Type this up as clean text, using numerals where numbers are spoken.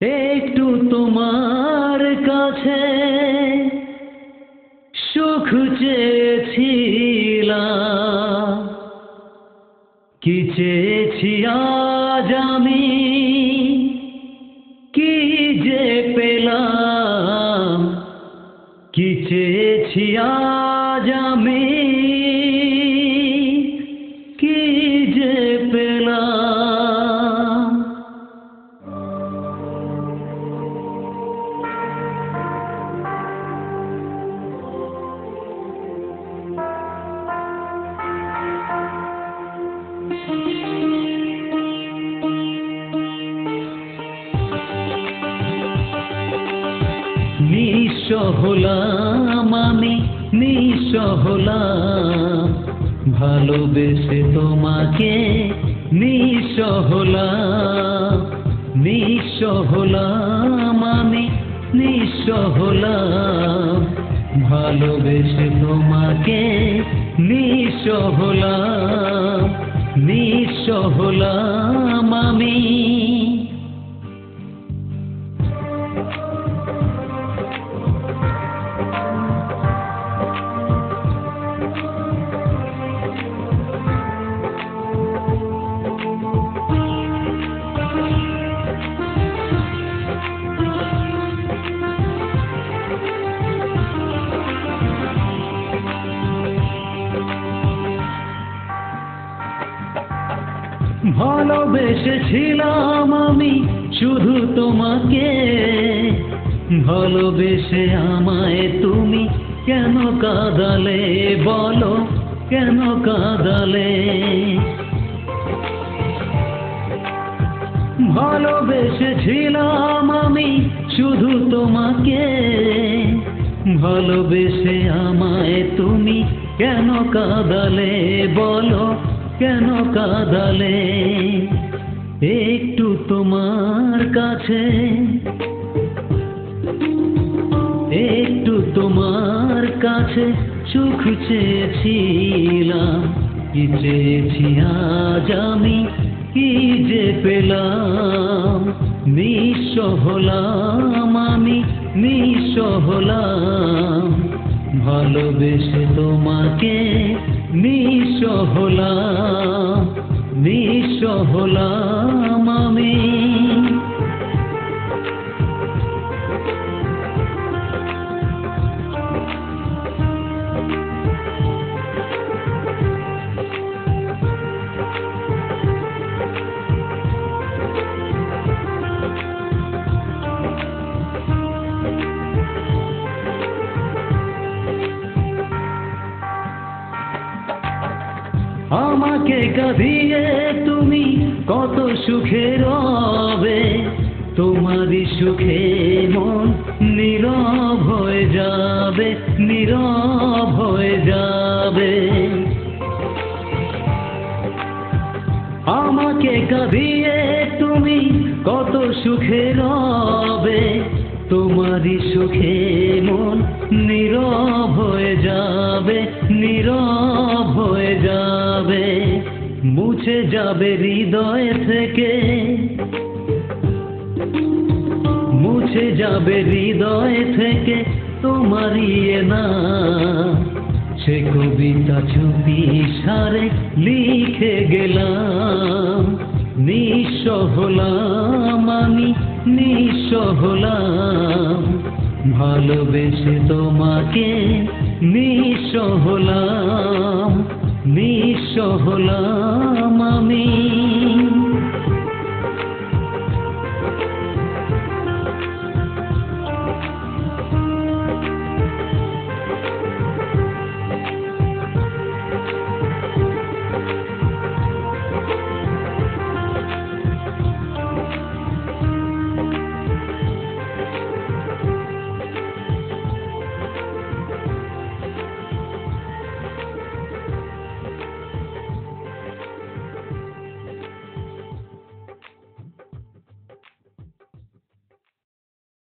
একটু তোমার কাছে সুখ চেয়েছিলাম, কি চেয়েছি আজ আমি, কি যে পেলাম, কি চেয়েছি আজ আমি, কি যে পেলাম। নিঃস্ব হলাম আমি, নিঃস্ব হলাম ভালোবেসে তোমাকে, নিঃস্ব হলাম, নিঃস্ব হলাম আমি, নিঃস্ব হলাম ভালোবেসে তোমাকে, নিঃস্ব হলাম, নিঃস্ব হলাম আমি। ভালোবেসেছিলাম আমি শুধু তোমাকে, ভালোবেসে আমায় তুমি কেন কাঁদালে বলো, কেন কাঁদালে। ভালোবেসেছিলাম আমি শুধু তোমাকে, ভালোবেসে আমায় তুমি কেন কাঁদালে বলো, কেন কাঁদালে। একটু তোমার কাছে, একটু তোমার কাছে সুখ চেয়েছিলাম, কি চেয়েছি আজ আমি, কি যে পেলাম। নিঃস্ব হলাম আমি, নিঃস্ব হলাম ভালোবেসে তোমাকে, নিঃস্ব হলাম, নিঃস্ব হলাম আমি। আমাকে কাঁদিয়ে তুমি কত সুখে রবে, তোমারই সুখে মন নীরব হয়ে যাবে, নীরব হয়ে যাবে। আমাকে কাঁদিয়ে তুমি কত সুখে রবে, তোমারই সুখে মন নীরব হয়ে যাবে, নীরব হয়ে যাবে। মুছে যাবে হৃদয় থেকে, মুছে যাবে হৃদয় থেকে তোমারই নাম। সে কবিতা চুপি সারে লিখে গেলাম, নিঃস্ব হলাম আমি, নিঃস্ব হলাম ভালোবেসে তোমাকে, নিঃস্ব হলাম, নিঃস্ব হলাম আমি।